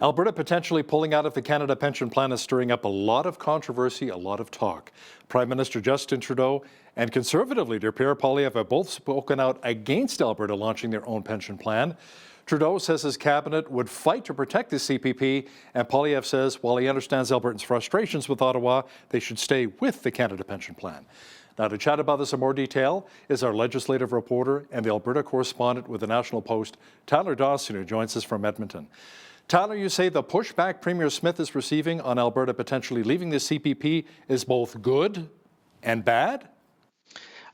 Alberta potentially pulling out of the Canada Pension Plan is stirring up a lot of controversy, a lot of talk. Prime Minister Justin Trudeau and Conservative leader Pierre Poilievre have both spoken out against Alberta launching their own pension plan. Trudeau says his cabinet would fight to protect the CPP, and Poilievre says while he understands Albertans' frustrations with Ottawa, they should stay with the Canada Pension Plan. Now, to chat about this in more detail is our legislative reporter and the Alberta correspondent with the National Post, Tyler Dawson, who joins us from Edmonton. Tyler, you say the pushback Premier Smith is receiving on Alberta potentially leaving the CPP is both good and bad?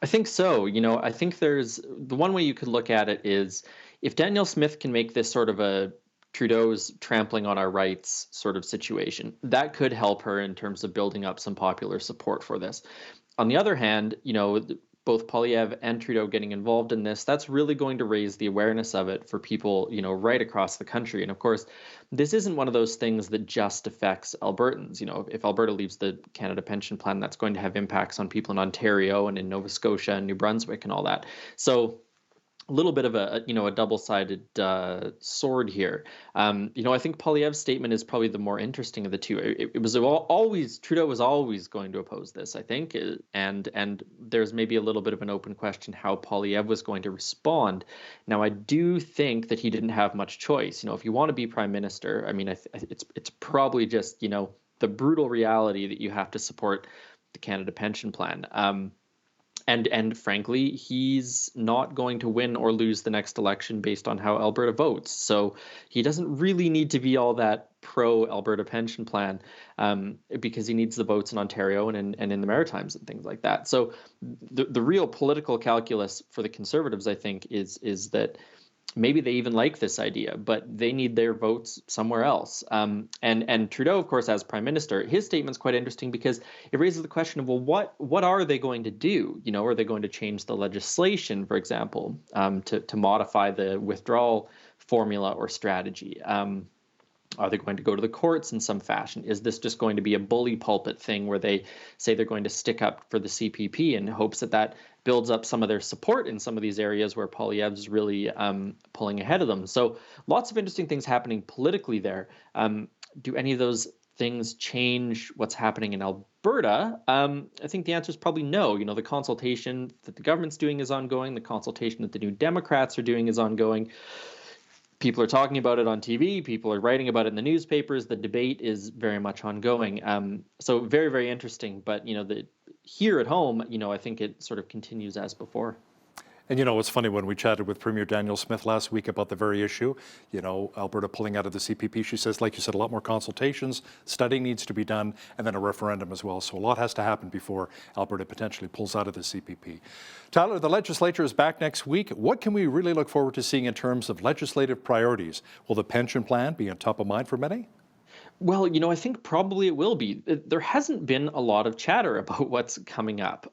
I think so. I think there's the one way you could look at it is if Danielle Smith can make this sort of a Trudeau's trampling on our rights sort of situation, that could help her in terms of building up some popular support for this. On the other hand, both Poilievre and Trudeau getting involved in this, that's really going to raise the awareness of it for people, right across the country. And of course, this isn't one of those things that just affects Albertans. If Alberta leaves the Canada Pension Plan, that's going to have impacts on people in Ontario and in Nova Scotia and New Brunswick and all that. So a little bit of a double-sided sword here. I think Poilievre's statement is probably the more interesting of the two. It was always Trudeau was always going to oppose this, I think, and there's maybe a little bit of an open question how Poilievre was going to respond. Now, I do think that he didn't have much choice. If you want to be prime minister, I mean, it's probably just the brutal reality that you have to support the Canada Pension Plan. And frankly, he's not going to win or lose the next election based on how Alberta votes. So he doesn't really need to be all that pro-Alberta pension plan because he needs the votes in Ontario and in the Maritimes and things like that. So the real political calculus for the Conservatives, I think, is that maybe they even like this idea, but they need their votes somewhere else. And Trudeau, of course, as prime minister, his statement's quite interesting because it raises the question of, well, what are they going to do? Are they going to change the legislation, for example, to modify the withdrawal formula or strategy? Are they going to go to the courts in some fashion? Is this just going to be a bully pulpit thing where they say they're going to stick up for the CPP in hopes that builds up some of their support in some of these areas where Poilievre's really pulling ahead of them? So lots of interesting things happening politically there. Do any of those things change what's happening in Alberta? I think the answer is probably no. The consultation that the government's doing is ongoing. The consultation that the New Democrats are doing is ongoing. People are talking about it on TV. People are writing about it in the newspapers. The debate is very much ongoing. So very, very interesting. But, here at home, I think it sort of continues as before. And it's funny, when we chatted with Premier Danielle Smith last week about the very issue, Alberta pulling out of the CPP, she says, like you said, a lot more consultations, study needs to be done, and then a referendum as well. So a lot has to happen before Alberta potentially pulls out of the CPP. Tyler, the legislature is back next week. What can we really look forward to seeing in terms of legislative priorities? Will the pension plan be on top of mind for many? Well, I think probably it will be. There hasn't been a lot of chatter about what's coming up,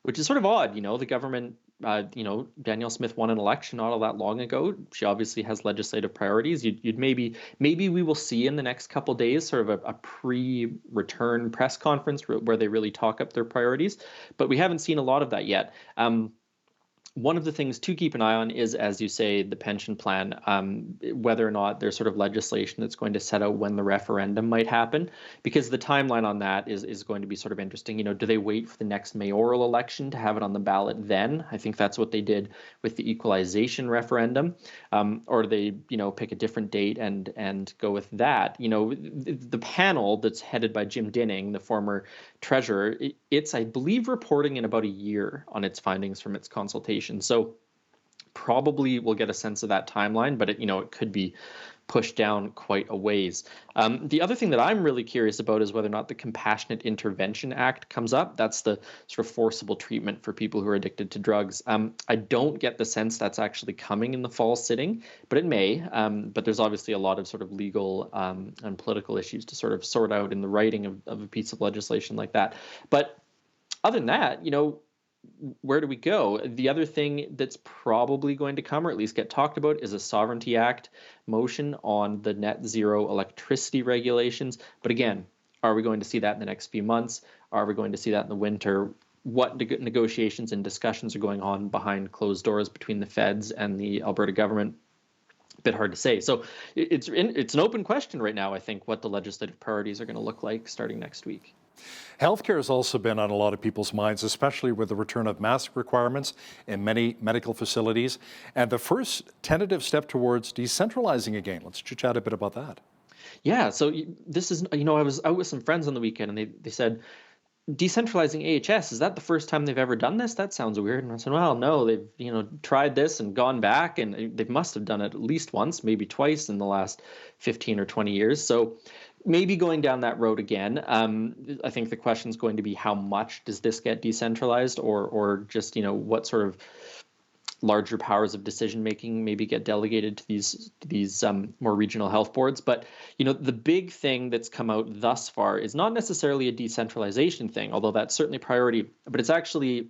which is sort of odd. The government, Danielle Smith won an election not all that long ago. She obviously has legislative priorities. You'd maybe we will see in the next couple of days sort of a pre-return press conference where they really talk up their priorities. But we haven't seen a lot of that yet. One of the things to keep an eye on is, as you say, the pension plan, whether or not there's sort of legislation that's going to set out when the referendum might happen, because the timeline on that is going to be sort of interesting. Do they wait for the next mayoral election to have it on the ballot then? I think that's what they did with the equalization referendum. Or do they, pick a different date and go with that? The panel that's headed by Jim Dinning, the former treasurer, it's, I believe, reporting in about a year on its findings from its consultation. So probably we'll get a sense of that timeline, but it could be pushed down quite a ways. The other thing that I'm really curious about is whether or not the Compassionate Intervention Act comes up. That's the sort of forcible treatment for people who are addicted to drugs. I don't get the sense that's actually coming in the fall sitting, but it may. But there's obviously a lot of sort of legal and political issues to sort of sort out in the writing of a piece of legislation like that. But other than that, where do we go? The other thing that's probably going to come, or at least get talked about, is a Sovereignty Act motion on the net zero electricity regulations. But again, are we going to see that in the next few months? Are we going to see that in the winter? What negotiations and discussions are going on behind closed doors between the feds and the Alberta government? a bit hard to say. So it's an open question right now, I think, what the legislative priorities are going to look like starting next week. Healthcare has also been on a lot of people's minds, especially with the return of mask requirements in many medical facilities and the first tentative step towards decentralizing again. Let's chit-chat a bit about that. Yeah, so this is, I was out with some friends on the weekend and they said, decentralizing AHS, is that the first time they've ever done this? That sounds weird. And I said, well, no, they've, tried this and gone back, and they must have done it at least once, maybe twice in the last 15 or 20 years. So maybe going down that road again. I think the question is going to be, how much does this get decentralized, or just, what sort of larger powers of decision making maybe get delegated to these more regional health boards. But the big thing that's come out thus far is not necessarily a decentralization thing, although that's certainly priority, but it's actually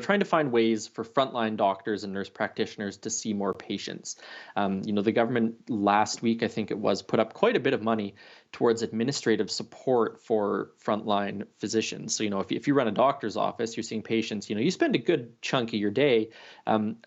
trying to find ways for frontline doctors and nurse practitioners to see more patients. The government last week, I think it was, put up quite a bit of money towards administrative support for frontline physicians. So, if you run a doctor's office, you're seeing patients, you spend a good chunk of your day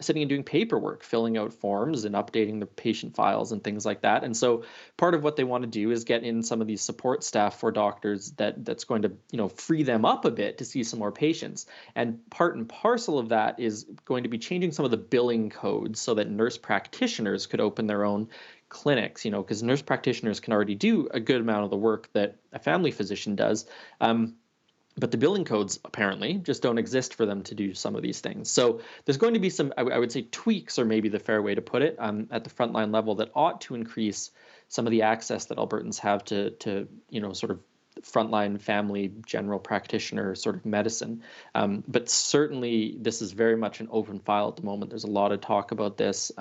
sitting and doing paperwork, filling out forms and updating the patient files and things like that. And so part of what they want to do is get in some of these support staff for doctors that's going to, free them up a bit to see some more patients. And part and parcel of that is going to be changing some of the billing codes so that nurse practitioners could open their own clinics, because nurse practitioners can already do a good amount of the work that a family physician does. But the billing codes apparently just don't exist for them to do some of these things. So there's going to be some, I would say, tweaks, or maybe the fair way to put it, at the frontline level that ought to increase some of the access that Albertans have to sort of frontline family general practitioner sort of medicine. But certainly this is very much an open file at the moment. There's a lot of talk about this.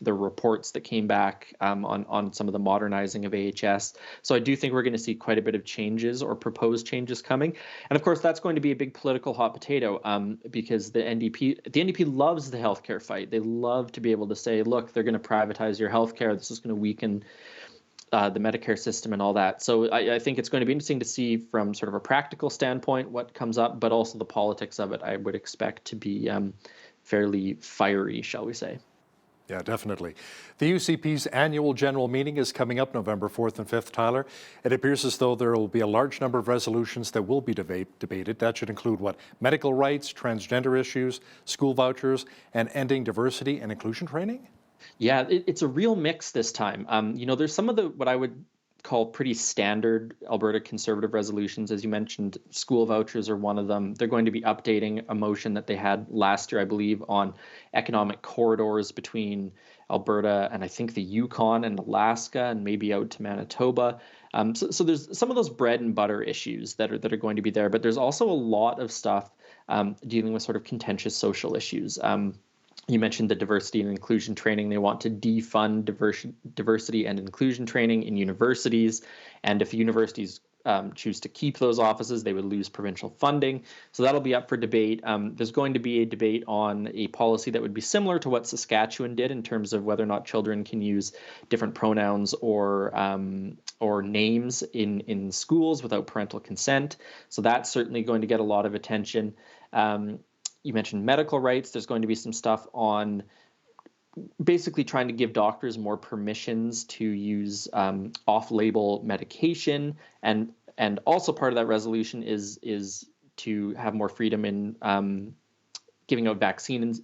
The reports that came back on some of the modernizing of AHS. So I do think we're going to see quite a bit of changes, or proposed changes, coming. And of course, that's going to be a big political hot potato, because the NDP loves the healthcare fight. They love to be able to say, look, they're going to privatize your healthcare. This is going to weaken the Medicare system and all that. So I think it's going to be interesting to see from sort of a practical standpoint what comes up, but also the politics of it I would expect to be fairly fiery, shall we say. Yeah, definitely. The UCP's annual general meeting is coming up November 4th and 5th, Tyler. It appears as though there will be a large number of resolutions that will be debated. That should include what? Medical rights, transgender issues, school vouchers, and ending diversity and inclusion training? Yeah, it's a real mix this time. There's some of what I would call pretty standard Alberta Conservative resolutions. As you mentioned, school vouchers are one of them. They're going to be updating a motion that they had last year, I believe, on economic corridors between Alberta and I think the Yukon and Alaska, and maybe out to Manitoba. So there's some of those bread and butter issues that are going to be there, but there's also a lot of stuff dealing with sort of contentious social issues. You mentioned the diversity and inclusion training. They want to defund diversity and inclusion training in universities. And if universities choose to keep those offices, they would lose provincial funding. So that'll be up for debate. There's going to be a debate on a policy that would be similar to what Saskatchewan did in terms of whether or not children can use different pronouns or names in schools without parental consent. So that's certainly going to get a lot of attention. You mentioned medical rights. There's going to be some stuff on basically trying to give doctors more permissions to use off-label medication, and also part of that resolution is to have more freedom in giving out vaccine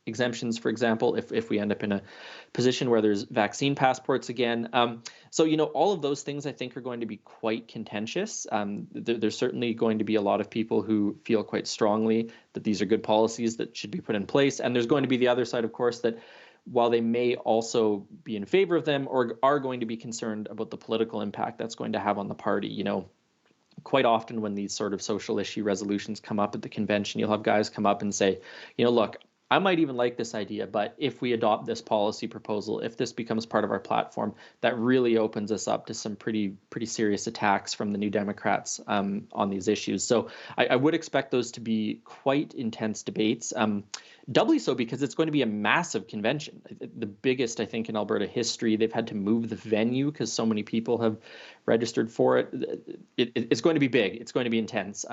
exemptions, for example, if we end up in a position where there's vaccine passports again. So, all of those things I think are going to be quite contentious. There's certainly going to be a lot of people who feel quite strongly that these are good policies that should be put in place. And there's going to be the other side, of course, that while they may also be in favor of them, or are going to be concerned about the political impact that's going to have on the party. Quite often when these sort of social issue resolutions come up at the convention, you'll have guys come up and say, look, I might even like this idea, but if we adopt this policy proposal, if this becomes part of our platform, that really opens us up to some pretty serious attacks from the New Democrats on these issues. So I would expect those to be quite intense debates. Doubly so because it's going to be a massive convention, the biggest, I think, in Alberta history. They've had to move the venue because so many people have registered for it. It's going to be big. It's going to be intense.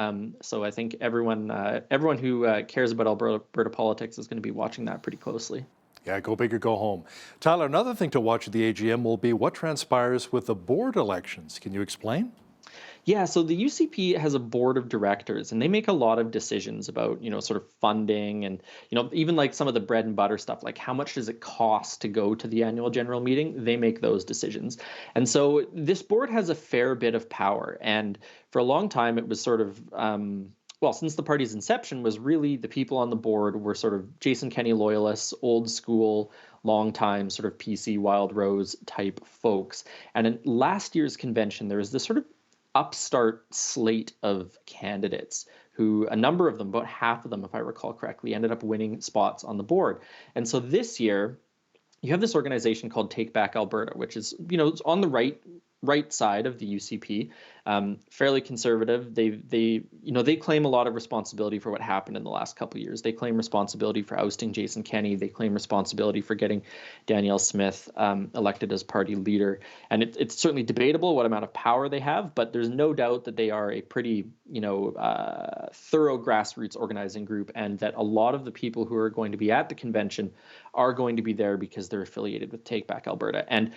So I think everyone who cares about Alberta politics is going to be watching that pretty closely. Yeah, go big or go home. Tyler, another thing to watch at the AGM will be what transpires with the board elections. Can you explain? Yeah, so the UCP has a board of directors and they make a lot of decisions about, sort of funding and, even like some of the bread and butter stuff, like how much does it cost to go to the annual general meeting? They make those decisions. And so this board has a fair bit of power. And for a long time, it was sort of, well, since the party's inception was really the people on the board were sort of Jason Kenney loyalists, old school, long time sort of PC Wild Rose type folks. And in last year's convention, there was this sort of upstart slate of candidates who a number of them, about half of them, if I recall correctly, ended up winning spots on the board. And so this year, you have this organization called Take Back Alberta, which is, it's on the right side of the UCP, fairly conservative. They claim a lot of responsibility for what happened in the last couple of years. They claim responsibility for ousting Jason Kenney. They claim responsibility for getting Danielle Smith elected as party leader. And it's certainly debatable what amount of power they have, but there's no doubt that they are a pretty, thorough grassroots organizing group, and that a lot of the people who are going to be at the convention are going to be there because they're affiliated with Take Back Alberta. And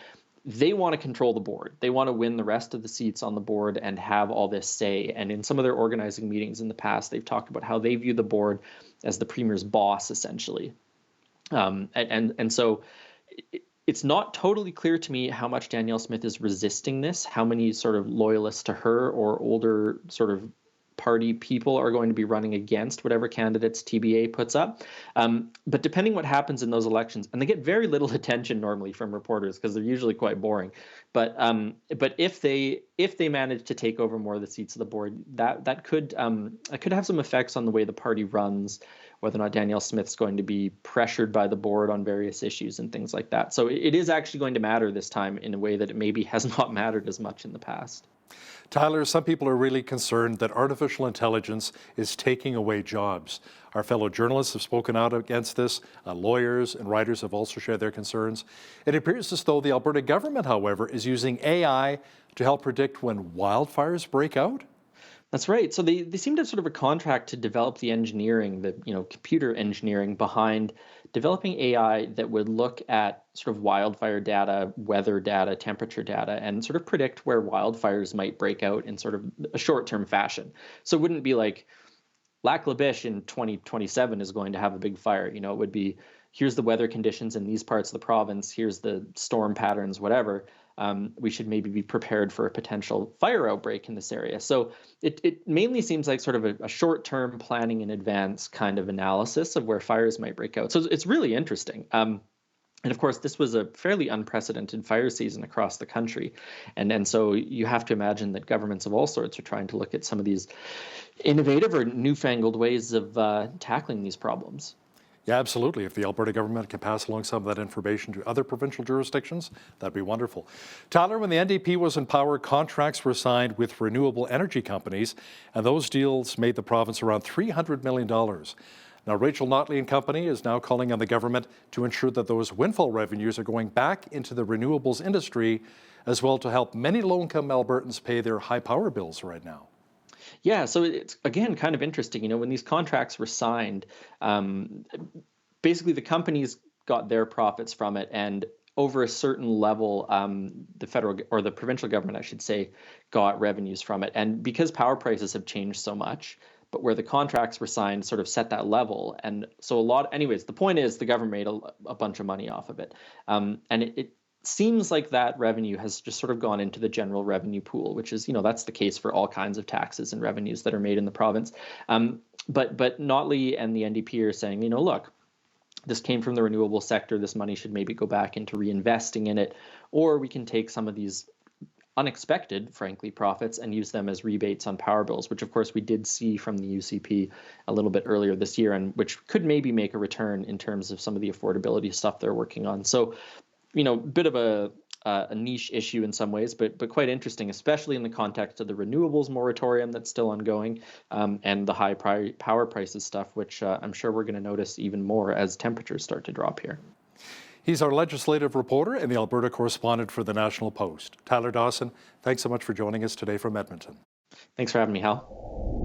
they want to control the board. They want to win the rest of the seats on the board and have all this say. And in some of their organizing meetings in the past, they've talked about how they view the board as the premier's boss, essentially. And so it's not totally clear to me how much Danielle Smith is resisting this, how many sort of loyalists to her or older sort of party people are going to be running against whatever candidates TBA puts up. But depending what happens in those elections, and they get very little attention normally from reporters because they're usually quite boring. But if they manage to take over more of the seats of the board, that could have some effects on the way the party runs, whether or not Danielle Smith's going to be pressured by the board on various issues and things like that. So it is actually going to matter this time in a way that it maybe has not mattered as much in the past. Tyler, some people are really concerned that artificial intelligence is taking away jobs. Our fellow journalists have spoken out against this. Lawyers and writers have also shared their concerns. It appears as though the Alberta government, however, is using AI to help predict when wildfires break out. That's right. So they seem to have sort of a contract to develop the engineering, the computer engineering behind developing AI that would look at sort of wildfire data, weather data, temperature data, and sort of predict where wildfires might break out in sort of a short-term fashion. So it wouldn't be like Lac La Biche in 2027 is going to have a big fire. It would be, here's the weather conditions in these parts of the province, here's the storm patterns, whatever. We should maybe be prepared for a potential fire outbreak in this area. So it mainly seems like sort of a short-term planning in advance kind of analysis of where fires might break out. So it's really interesting. And of course, this was a fairly unprecedented fire season across the country. And so you have to imagine that governments of all sorts are trying to look at some of these innovative or newfangled ways of tackling these problems. Yeah, absolutely. If the Alberta government can pass along some of that information to other provincial jurisdictions, that'd be wonderful. Tyler, when the NDP was in power, contracts were signed with renewable energy companies, and those deals made the province around $300 million. Now, Rachel Notley and company is now calling on the government to ensure that those windfall revenues are going back into the renewables industry, as well to help many low-income Albertans pay their high power bills right now. Yeah, so it's, again, kind of interesting. When these contracts were signed, basically the companies got their profits from it, and over a certain level, the federal or the provincial government, I should say, got revenues from it. And because power prices have changed so much, but where the contracts were signed sort of set that level. And so anyways, the point is the government made a bunch of money off of it. And it seems like that revenue has just sort of gone into the general revenue pool, which is, that's the case for all kinds of taxes and revenues that are made in the province. But Notley and the NDP are saying, look, this came from the renewable sector. This money should maybe go back into reinvesting in it, or we can take some of these unexpected, frankly, profits and use them as rebates on power bills, which of course we did see from the UCP a little bit earlier this year, and which could maybe make a return in terms of some of the affordability stuff they're working on. So, bit of a niche issue in some ways, but quite interesting, especially in the context of the renewables moratorium that's still ongoing, and the high power prices stuff, which I'm sure we're going to notice even more as temperatures start to drop here. He's our legislative reporter and the Alberta correspondent for the National Post. Tyler Dawson, thanks so much for joining us today from Edmonton. Thanks for having me, Hal.